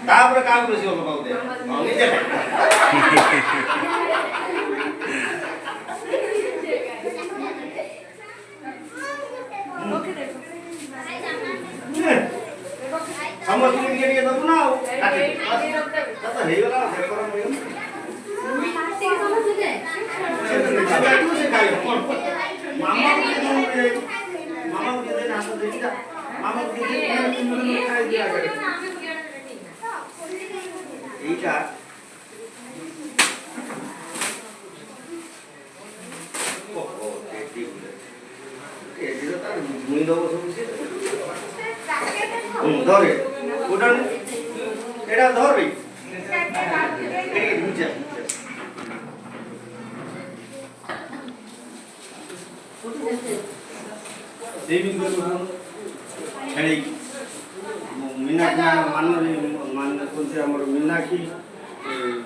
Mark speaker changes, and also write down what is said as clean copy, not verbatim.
Speaker 1: तापर काम बेसी होलो बाउदे निजे ओके देखो समझ में नहीं ये तो ना तो हे गला देखो ना काटे के समझ दे से खाई मामा को दे ना तो देखी जा मामा को दे खाई दिया करे এইটা ও এটি বলে এটি তো তার মুই দাও সমস্যা ধরে ওটা এটা ধরবে এই বুঝা সেভিং করব খেলি मीनाक्षी मान कोणते आम्हाला मीनाक्षी